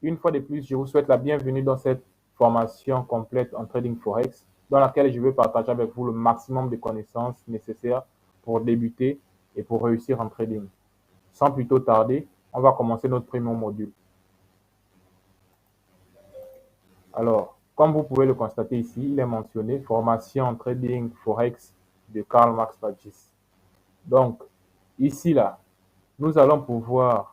une fois de plus, je vous souhaite la bienvenue dans cette formation complète en trading forex, dans laquelle je vais partager avec vous le maximum de connaissances nécessaires pour débuter et pour réussir en trading. Sans plus tôt tarder, on va commencer notre premier module. Alors, comme vous pouvez le constater ici, il est mentionné formation en trading forex de Karl Max Pagis. Donc, ici, là, nous allons pouvoir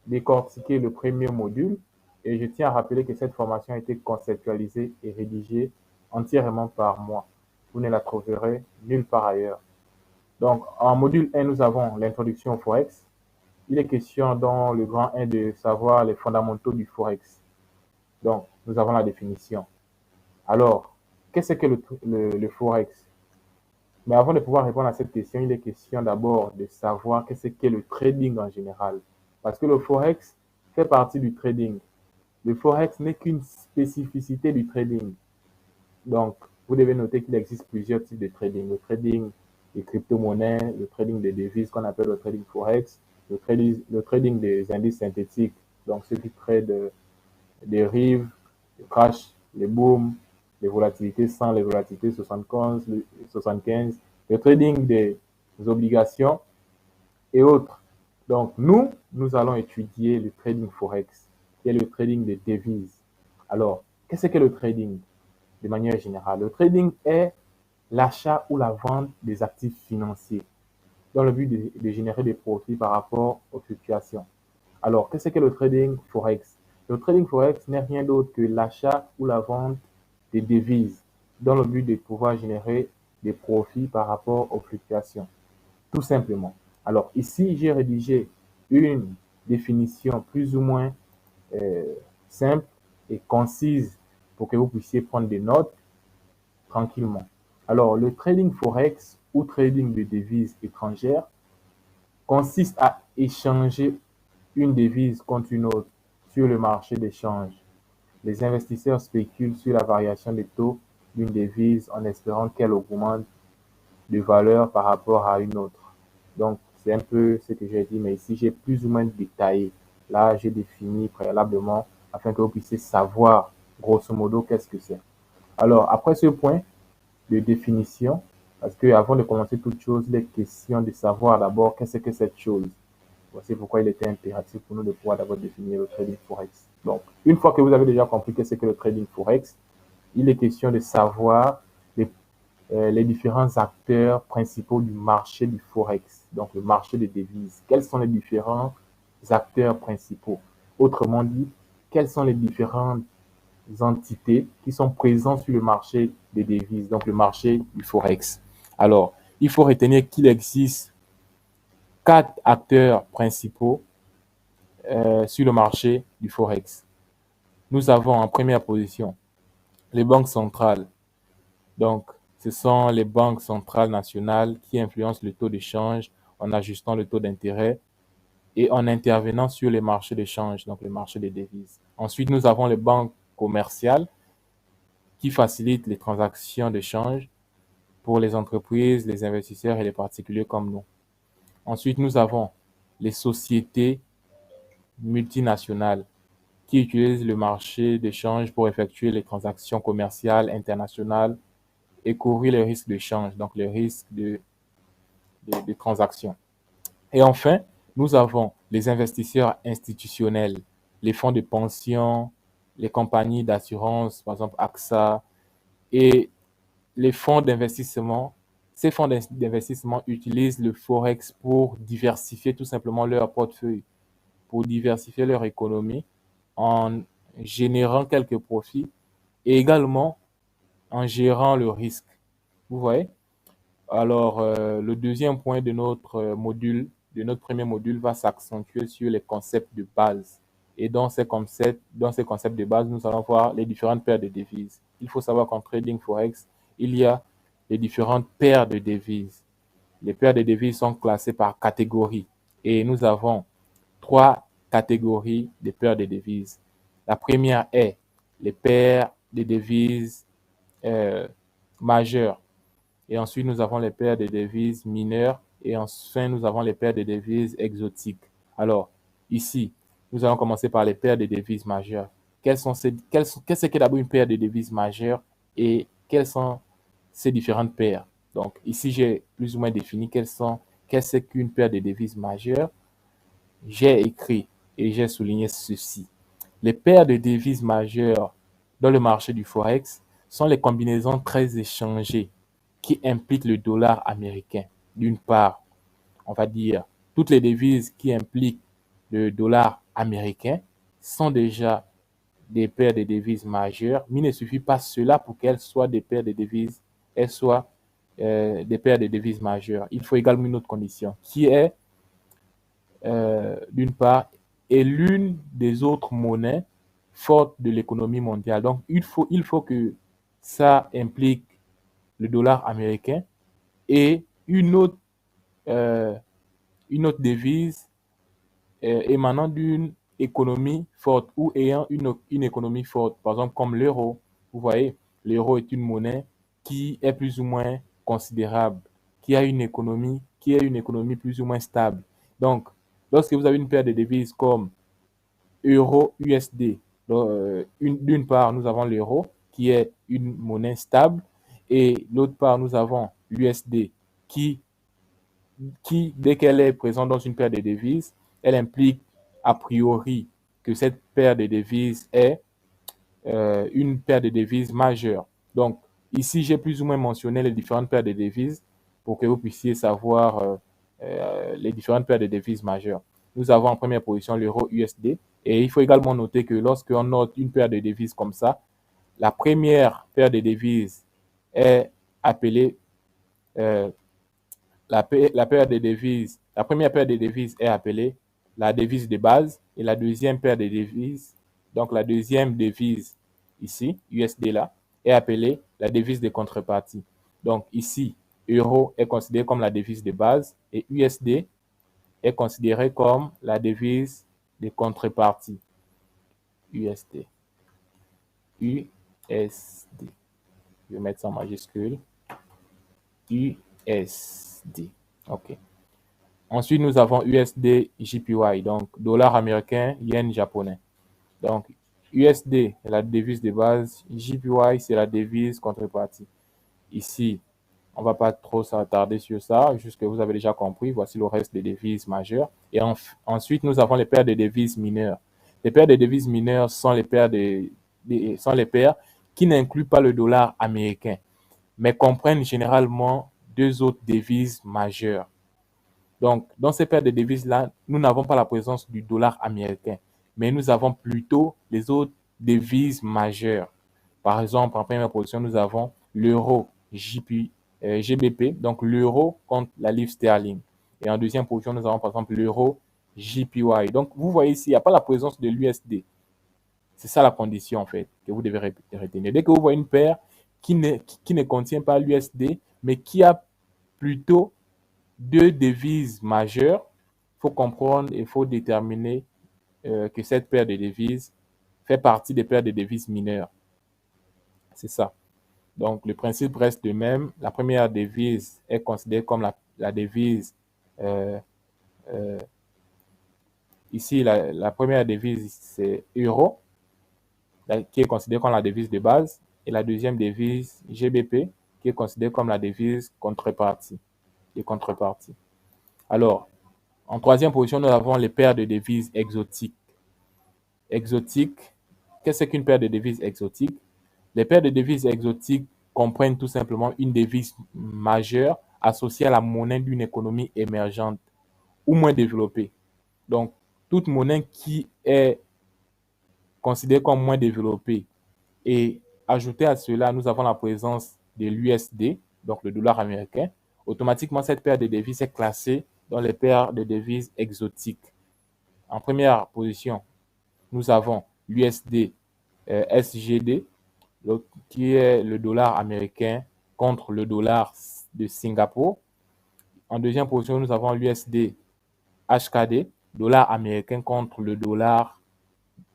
décortiquer le premier module et je tiens à rappeler que cette formation a été conceptualisée et rédigée entièrement par moi. Vous ne la trouverez nulle part ailleurs. Donc, en module 1, nous avons l'introduction au Forex. Il est question dans le grand 1 de savoir les fondamentaux du Forex. Donc, nous avons la définition. Alors, qu'est-ce que le Forex? Mais avant de pouvoir répondre à cette question, il est question d'abord de savoir qu'est-ce qu'est le trading en général. Parce que le Forex fait partie du trading. Le Forex n'est qu'une spécificité du trading. Donc, vous devez noter qu'il existe plusieurs types de trading. Le trading des crypto-monnaies, le trading des devises qu'on appelle le trading Forex, le trading des indices synthétiques, donc ceux qui tradent des rives, les crash, les booms, les volatilités 100, les volatilités 75, le trading des obligations et autres. Donc, nous allons étudier le trading Forex, qui est le trading des devises. Alors, qu'est-ce que le trading de manière générale? Le trading est l'achat ou la vente des actifs financiers dans le but de générer des profits par rapport aux fluctuations. Alors, qu'est-ce que le trading Forex? Le trading Forex n'est rien d'autre que l'achat ou la vente des devises dans le but de pouvoir générer des profits par rapport aux fluctuations, tout simplement. Alors, ici, j'ai rédigé une définition plus ou moins simple et concise pour que vous puissiez prendre des notes tranquillement. Alors, le trading Forex ou trading de devises étrangères consiste à échanger une devise contre une autre sur le marché d'échange. Les investisseurs spéculent sur la variation des taux d'une devise en espérant qu'elle augmente de valeur par rapport à une autre. Donc, c'est un peu ce que j'ai dit, mais ici, j'ai plus ou moins détaillé. Là, j'ai défini préalablement afin que vous puissiez savoir, grosso modo, qu'est-ce que c'est. Alors, après ce point de définition, parce que avant de commencer toute chose, il est question de savoir d'abord qu'est-ce que cette chose. Voici pourquoi il était impératif pour nous de pouvoir d'abord définir le trading Forex. Donc, une fois que vous avez déjà compris qu'est-ce que le trading Forex, il est question de savoir les différents acteurs principaux du marché du Forex, donc le marché des devises. Quels sont les différents acteurs principaux? Autrement dit, quelles sont les différentes entités qui sont présentes sur le marché des devises, donc le marché du Forex. Alors, il faut retenir qu'il existe 4 acteurs principaux sur le marché du Forex. Nous avons en première position les banques centrales. Donc, ce sont les banques centrales nationales qui influencent le taux d'échange en ajustant le taux d'intérêt et en intervenant sur les marchés d'échange, donc le marché des devises. Ensuite, nous avons les banques commerciales qui facilitent les transactions d'échange pour les entreprises, les investisseurs et les particuliers comme nous. Ensuite, nous avons les sociétés multinationales qui utilisent le marché d'échange pour effectuer les transactions commerciales internationales et couvrir les risques de change, donc les risques de transactions. Et enfin, nous avons les investisseurs institutionnels, les fonds de pension, les compagnies d'assurance, par exemple AXA, et les fonds d'investissement. Ces fonds d'investissement utilisent le Forex pour diversifier tout simplement leur portefeuille, pour diversifier leur économie en générant quelques profits et également en gérant le risque. Vous voyez? Alors, le deuxième point de notre module, de notre premier module, va s'accentuer sur les concepts de base. Et dans ces concepts de base, nous allons voir les différentes paires de devises. Il faut savoir qu'en trading Forex, il y a les différentes paires de devises. Les paires de devises sont classées par catégorie. Et nous avons 3 catégories de paires de devises. La première est les paires de devises majeures. Et ensuite, nous avons les paires de devises mineures. Et enfin, nous avons les paires de devises exotiques. Alors, ici, Nous allons commencer par les paires de devises majeures. Qu'est-ce qu'est d'abord une paire de devises majeures et quelles sont ces différentes paires? Donc, ici, j'ai plus ou moins défini qu'est-ce qu'une paire de devises majeures. J'ai écrit et j'ai souligné ceci. Les paires de devises majeures dans le marché du Forex sont les combinaisons très échangées qui impliquent le dollar américain. D'une part, on va dire, toutes les devises qui impliquent le dollar américain sont déjà des paires de devises majeures, mais il ne suffit pas cela pour qu'elles soient des paires de devises, elles soient des paires de devises majeures. Il faut également une autre condition, qui est, d'une part, est l'une des autres monnaies fortes de l'économie mondiale. Donc, il faut que ça implique le dollar américain et euh, une autre devise émanant d'une économie forte ou ayant une économie forte, par exemple comme l'euro. Vous voyez, l'euro est une monnaie qui est plus ou moins considérable, qui a une économie plus ou moins stable. Donc, lorsque vous avez une paire de devises comme euro USD, d'une part, nous avons l'euro qui est une monnaie stable et l'autre part, nous avons l'USD qui dès qu'elle est présente dans une paire de devises, elle implique a priori que cette paire de devises est une paire de devises majeure. Donc, ici, j'ai plus ou moins mentionné les différentes paires de devises pour que vous puissiez savoir les différentes paires de devises majeures. Nous avons en première position l'euro USD et il faut également noter que lorsqu'on note une paire de devises comme ça, la première paire de devises est appelée la première paire de devises est appelée la devise de base et la deuxième paire de devises, donc la deuxième devise ici, USD là, est appelée la devise de contrepartie. Donc ici, euro est considéré comme la devise de base et USD est considéré comme la devise de contrepartie. USD. USD. Je vais mettre ça en majuscule. USD. OK. Ensuite, nous avons USD JPY, donc dollar américain, yen japonais. Donc, USD est la devise de base, JPY c'est la devise contrepartie. Ici, on ne va pas trop s'attarder sur ça, juste que vous avez déjà compris. Voici le reste des devises majeures. Et ensuite, nous avons les paires de devises mineures. Les paires de devises mineures sont les paires qui n'incluent pas le dollar américain, mais comprennent généralement deux autres devises majeures. Donc, dans ces paires de devises-là, nous n'avons pas la présence du dollar américain, mais nous avons plutôt les autres devises majeures. Par exemple, en première position, nous avons l'euro GBP, donc l'euro contre la livre sterling. Et en deuxième position, nous avons par exemple l'euro JPY. Donc, vous voyez ici, il n'y a pas la présence de l'USD. C'est ça la condition, en fait, que vous devez retenir. Dès que vous voyez une paire qui ne contient pas l'USD, mais qui a plutôt deux devises majeures, il faut comprendre et il faut déterminer que cette paire de devises fait partie des paires de devises mineures. C'est ça. Donc, le principe reste le même. La première devise est considérée comme la devise. Euh, euh, ici, la première devise, c'est euro, qui est considérée comme la devise de base. Et la deuxième devise, GBP, qui est considérée comme la devise contrepartie. Alors, en troisième position, nous avons les paires de devises exotiques. Exotiques, qu'est-ce qu'une paire de devises exotiques? Les paires de devises exotiques comprennent tout simplement une devise majeure associée à la monnaie d'une économie émergente ou moins développée. Donc, toute monnaie qui est considérée comme moins développée. Et ajouté à cela, nous avons la présence de l'USD, donc le dollar américain. Automatiquement, cette paire de devises est classée dans les paires de devises exotiques. En première position, nous avons l'USD SGD, qui est le dollar américain contre le dollar de Singapour. En deuxième position, nous avons l'USD HKD, dollar américain contre le dollar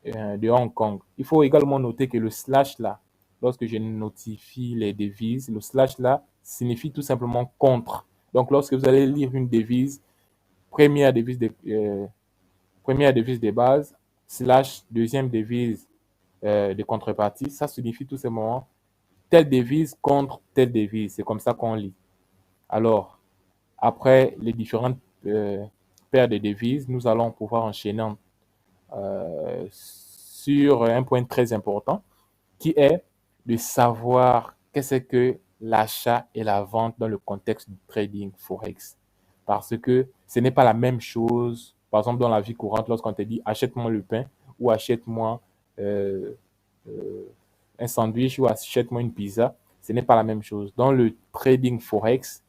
de Hong Kong. Il faut également noter que le slash là, lorsque je notifie les devises, le slash là signifie tout simplement contre. Donc, lorsque vous allez lire une devise, première devise de base, slash deuxième devise de contrepartie, ça signifie tout simplement telle devise contre telle devise. C'est comme ça qu'on lit. Alors, après les différentes paires de devises, nous allons pouvoir enchaîner sur un point très important qui est de savoir qu'est-ce que l'achat et la vente dans le contexte du trading Forex. Parce que ce n'est pas la même chose, par exemple, dans la vie courante, lorsqu'on te dit achète-moi le pain ou achète-moi euh, euh, un sandwich ou achète-moi une pizza, ce n'est pas la même chose. Dans le trading Forex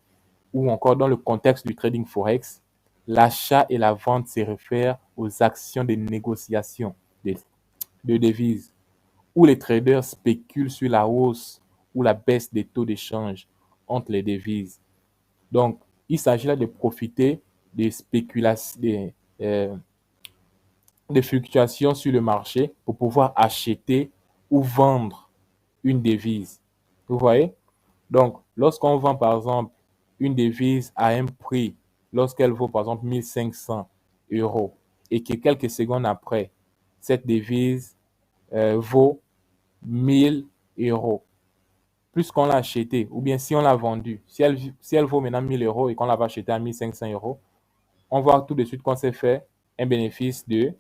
ou encore dans le contexte du trading Forex, l'achat et la vente se réfèrent aux actions de négociation de devises où les traders spéculent sur la hausse ou la baisse des taux d'échange entre les devises. Donc, il s'agit là de profiter des spéculations, des fluctuations sur le marché pour pouvoir acheter ou vendre une devise. Vous voyez? Donc, lorsqu'on vend par exemple une devise à un prix, lorsqu'elle vaut par exemple 1500 € et que quelques secondes après, cette devise vaut 1000 €. Plus qu'on l'a acheté, ou bien si on l'a vendu, si elle vaut maintenant 1000 € et qu'on l'a acheté à 1500 €, on voit tout de suite qu'on s'est fait un bénéfice de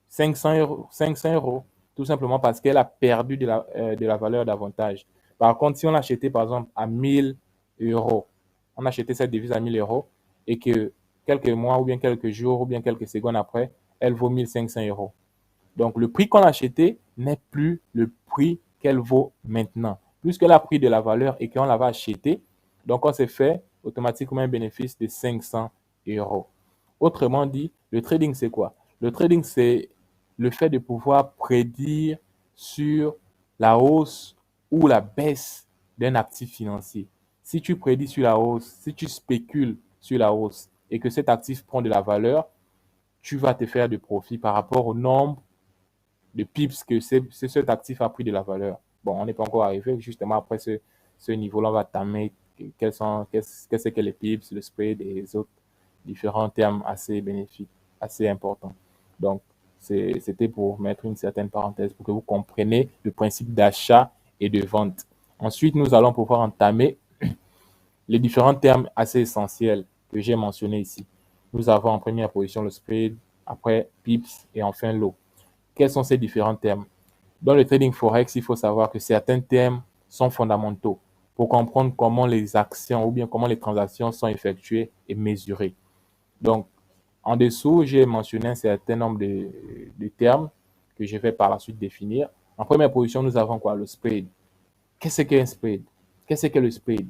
500 €, 500 €, tout simplement parce qu'elle a perdu de la valeur davantage. Par contre, si on l'achetait par exemple à 1000 €, on achetait cette devise à 1000 € et que quelques mois ou bien quelques jours ou bien quelques secondes après, elle vaut 1500 €. Donc, le prix qu'on a acheté n'est plus le prix qu'elle vaut maintenant. Puisqu'elle a pris de la valeur et qu'on l'avait acheté, donc on s'est fait automatiquement un bénéfice de 500 €. Autrement dit, le trading, c'est quoi? Le trading, c'est le fait de pouvoir prédire sur la hausse ou la baisse d'un actif financier. Si tu prédis sur la hausse, si tu spécules sur la hausse et que cet actif prend de la valeur, tu vas te faire de profit par rapport au nombre de pips que cet actif a pris de la valeur. Bon, on n'est pas encore arrivé. Justement, après ce niveau-là, on va tamer qu'est-ce que les pips, le spread et les autres différents termes assez bénéfiques, assez importants. Donc, c'était pour mettre une certaine parenthèse pour que vous compreniez le principe d'achat et de vente. Ensuite, nous allons pouvoir entamer les différents termes assez essentiels que j'ai mentionnés ici. Nous avons en première position le spread, après pips et enfin l'eau. Quels sont ces différents termes? Dans le trading forex, il faut savoir que certains termes sont fondamentaux pour comprendre comment les actions ou bien comment les transactions sont effectuées et mesurées. Donc, en dessous, j'ai mentionné un certain nombre de termes que je vais par la suite définir. En première position, nous avons quoi? Le spread. Qu'est-ce qu'un spread? Qu'est-ce que le spread?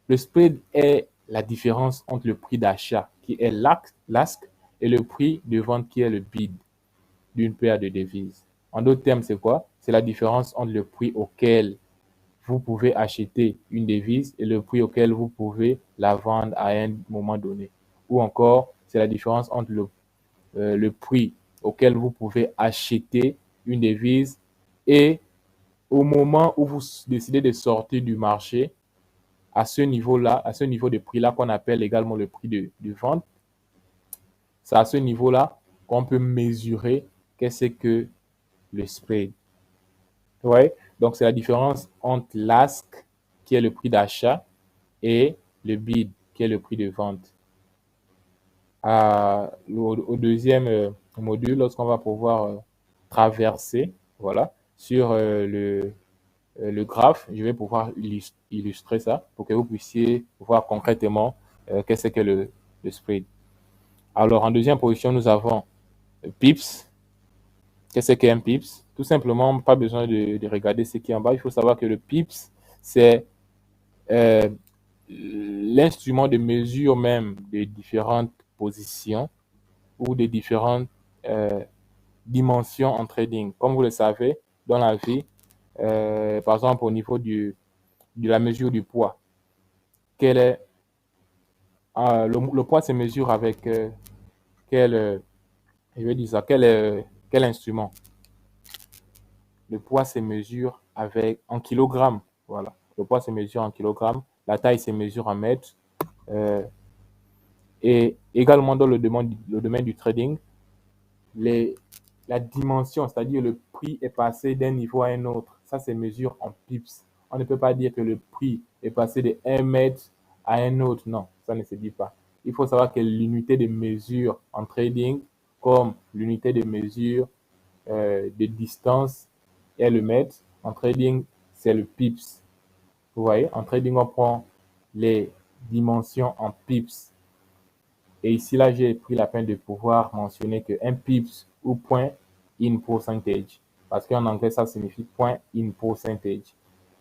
Le spread est la différence entre le prix d'achat, qui est l'ask, et le prix de vente, qui est le bid d'une paire de devises. En d'autres termes, c'est quoi? C'est la différence entre le prix auquel vous pouvez acheter une devise et le prix auquel vous pouvez la vendre à un moment donné. Ou encore, c'est la différence entre le prix auquel vous pouvez acheter une devise et au moment où vous décidez de sortir du marché, à ce niveau-là, à ce niveau de prix-là qu'on appelle également le prix de vente, c'est à ce niveau-là qu'on peut mesurer qu'est-ce que le spread. Ouais. Donc, c'est la différence entre l'ask, qui est le prix d'achat, et le bid, qui est le prix de vente. Au deuxième module, lorsqu'on va pouvoir traverser, voilà, sur le graphe, je vais pouvoir illustrer ça pour que vous puissiez voir concrètement qu'est-ce que le spread. Alors, en deuxième position, nous avons pips. Qu'est-ce qu'un pips? Tout simplement, pas besoin de regarder ce qui est en bas. Il faut savoir que le pips, c'est euh, l'instrument de mesure même des différentes positions ou des différentes euh, dimensions en trading. Comme vous le savez, dans la vie, par exemple au niveau de la mesure du poids, quel est, le poids se mesure avec quel, je vais dire ça, quel instrument? Le poids se mesure en kilogrammes. Voilà. Le poids se mesure en kilogrammes. La taille se mesure en mètres. Euh, et également dans le domaine du trading, la la dimension, c'est-à-dire le prix est passé d'un niveau à un autre. Ça, c'est mesure en pips. On ne peut pas dire que le prix est passé de 1 mètre à un autre. Non, ça ne se dit pas. Il faut savoir que l'unité de mesure en trading, comme l'unité de mesure de distance est le mètre, en trading, c'est le pips. Vous voyez, en trading, on prend les dimensions en pips. Et ici, là, j'ai pris la peine de pouvoir mentionner que un pips ou point in percentage, parce qu'en anglais, ça signifie point in percentage,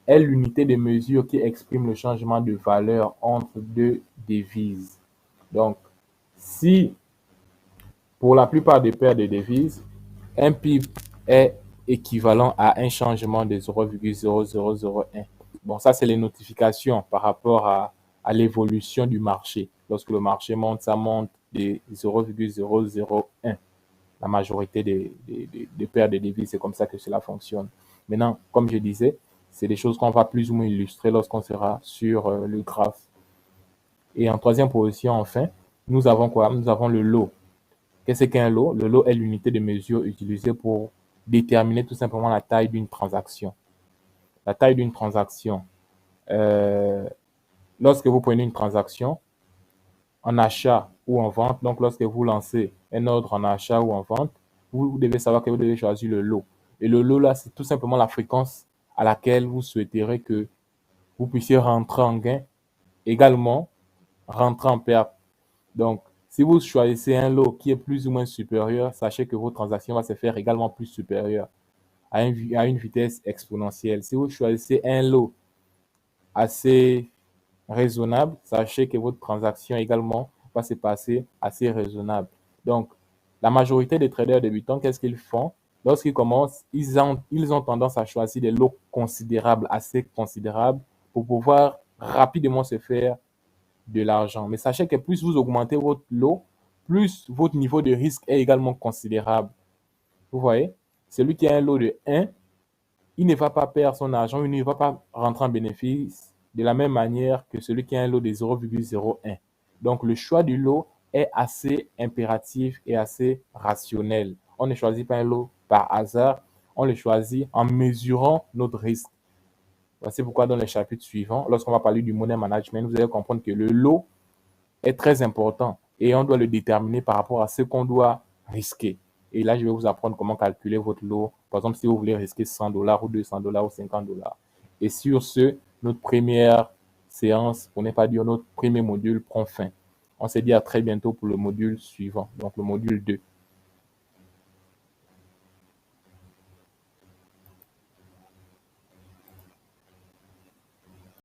est l'unité de mesure qui exprime le changement de valeur entre deux devises. Donc, si pour la plupart des paires de devises, un pip est équivalent à un changement de 0,0001. Bon, ça, c'est les notifications par rapport à l'évolution du marché. Lorsque le marché monte, ça monte de 0,001. La majorité des paires de devises, c'est comme ça que cela fonctionne. Maintenant, comme je disais, c'est des choses qu'on va plus ou moins illustrer lorsqu'on sera sur le graphe. Et en troisième position, enfin, nous avons quoi? Nous avons le lot. Qu'est-ce qu'un lot? Le lot est l'unité de mesure utilisée pour déterminer tout simplement la taille d'une transaction. La taille d'une transaction. Euh, Lorsque vous prenez une transaction en achat ou en vente, donc lorsque vous lancez un ordre en achat ou en vente, vous devez savoir que vous devez choisir le lot. Et le lot, là, c'est tout simplement la fréquence à laquelle vous souhaiterez que vous puissiez rentrer en gain, également rentrer en perte. Donc, si vous choisissez un lot qui est plus ou moins supérieur, sachez que votre transaction va se faire également plus supérieure à une vitesse exponentielle. Si vous choisissez un lot assez raisonnable, sachez que votre transaction également va se passer assez raisonnable. Donc, la majorité des traders débutants, qu'est-ce qu'ils font? Lorsqu'ils commencent, ils ont tendance à choisir des lots considérables, assez considérables, pour pouvoir rapidement se faire de l'argent. Mais sachez que plus vous augmentez votre lot, plus votre niveau de risque est également considérable. Vous voyez, celui qui a un lot de 1, il ne va pas perdre son argent, il ne va pas rentrer en bénéfice de la même manière que celui qui a un lot de 0,01. Donc, le choix du lot est assez impératif et assez rationnel. On ne choisit pas un lot par hasard, on le choisit en mesurant notre risque. C'est pourquoi dans les chapitres suivants, lorsqu'on va parler du money management, vous allez comprendre que le lot est très important et on doit le déterminer par rapport à ce qu'on doit risquer. Et là, je vais vous apprendre comment calculer votre lot. Par exemple, si vous voulez risquer $100 ou $200 ou $50. Et sur ce, notre première séance, pour ne pas dire notre premier module, prend fin. On se dit à très bientôt pour le module suivant, donc le module 2.